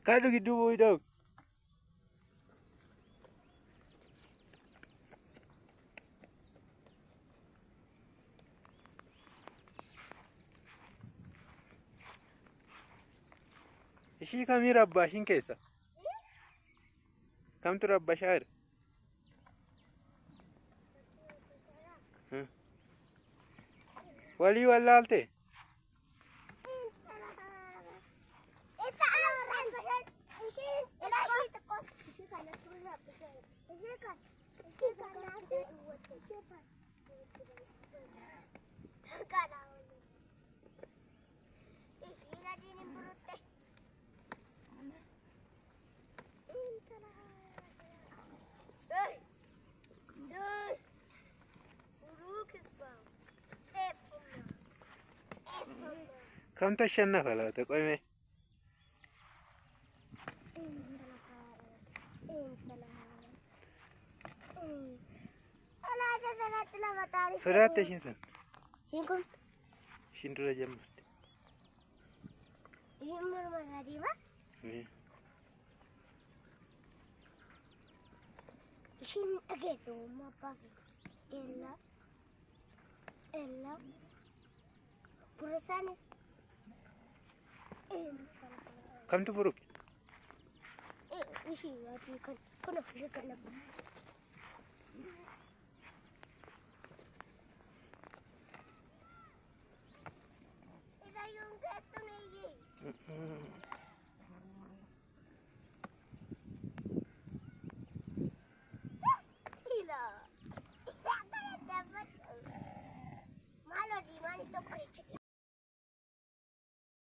Kado gidduu bu'uudhaaf. Ishii kamii rabbaa ishiin keessa? Kamtu rabbashaa jira? Walii wallaaltee? Kam tashannafaa laata qoyme? Sodaatte ishiin sun? Ishiin dura jammarte. Ishiin dhageessu abbaa fi ella pura isaanis Kamtu buruq? ishii adii kan kun ofii kana isa yoon keessumeeyye